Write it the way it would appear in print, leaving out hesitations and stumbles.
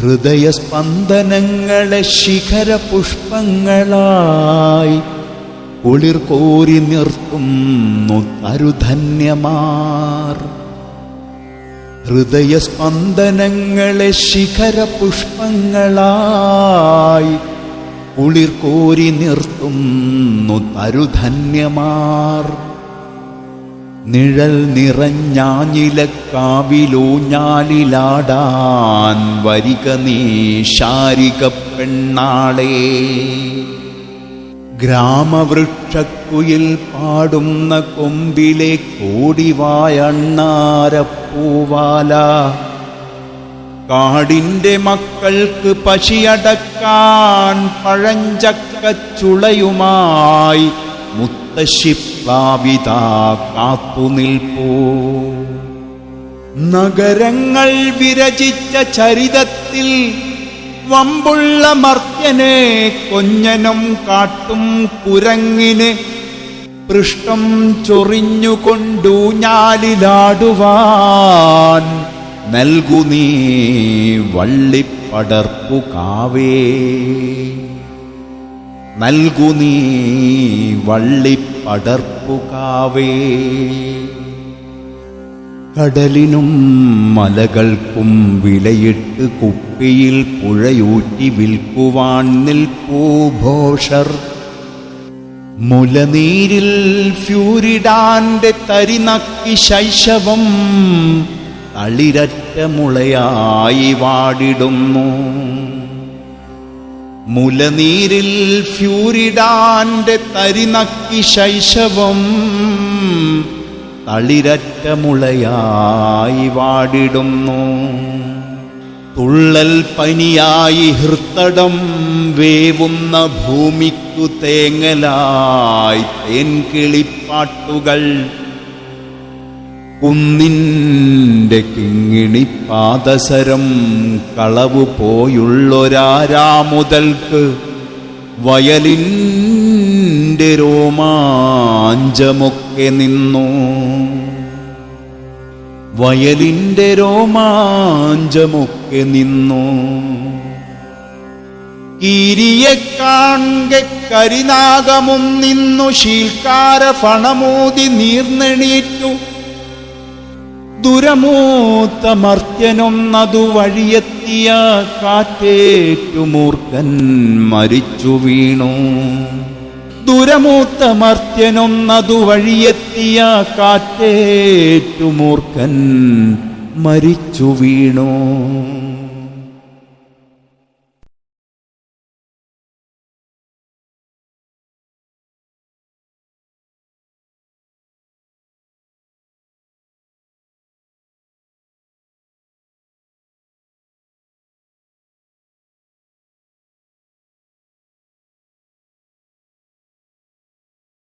ഹൃദയസ്പന്ദനങ്ങളെ ശിഖരപുഷ്പങ്ങളായി കുളിർ കോരി നിർത്തുന്നു തരുധന്യമാർ. ഹൃദയസ്പന്ദനങ്ങളെ ശിഖരപുഷ്പങ്ങളായി കുളിർ കോരി നിർത്തുന്നു തരുധന്യമാർ. നിഴൽ നിറഞ്ഞാഞ്ഞിലക്കാവിലൂഞ്ഞാലിലാടാൻ വരിക നീ ശാരിക പെണ്ണാളേ. ഗ്രാമവൃക്ഷക്കുയിൽ പാടുന്ന കൊമ്പിലെ കോടിവായണ്ണാരപ്പൂവാല, കാടിന്റെ മക്കൾക്ക് പശിയടക്കാൻ പഴഞ്ചക്കച്ചുളയുമായി മുത്തശ്ശിപ്ലാവിതാ കാത്തുനിൽപ്പൂ. നഗരങ്ങൾ വിരചിച്ച ചരിതത്തിൽ വമ്പുള്ള മർത്യനെ കൊഞ്ഞനം കാട്ടും കുരങ്ങിന് പൃഷ്ഠം ചൊറിഞ്ഞുകൊണ്ടൂഞ്ഞാലിലാടുവാൻ നൽകു നീ വള്ളിപ്പടർപ്പുകാവേ. നൽകു നീ വള്ളിപ്പടർപ്പുകാവേ. കടലിനും മലകൾക്കും വിലയിട്ട് കുപ്പിയിൽ പുഴയൂറ്റി വിൽക്കുവാൻ നിൽപ്പൂ ഭോഷർ. മുലനീരിൽ ഫ്യൂരിഡാന്റെ തരിനക്കി ശൈശവം തളിരറ്റ മുളയായി വാടിടുന്നു. മുലനീരിൽ ഫ്യൂരിഡാന്റെ തരിനക്കി ശൈശവം തളിരറ്റ മുളയായി വാടിടുന്നു. തുള്ളൽ പനിയായി ഹൃത്തടം വേവുന്ന ഭൂമിക്കു തേങ്ങലായി തേൻകിളിപ്പാട്ടുകൾ. കുന്നിൻ്റെ കിങ്ങിണി പാദസരം കളവു പോയുള്ളൊരാരാമുതൽക്ക് വയലിൻ്റെ രോമാഞ്ചമൊക്കെ നിന്നു. വയലിൻ്റെ രോമാഞ്ചമൊക്കെ നിന്നു. കീരിയെ കാൺകെ കരിനാഗമൊന്നിന്നു ശീൽക്കാര ഫണമൂതി നീർന്നെണീറ്റു. ദുരമൂത്ത മർത്യനൊന്നതു വഴിയെത്തിയ കാറ്റേറ്റു മൂർഖൻ മരിച്ചു വീണു. ദുരമൂത്ത മർത്യനൊന്നതു വഴിയെത്തിയ കാറ്റേറ്റു മൂർഖൻ മരിച്ചു വീണു.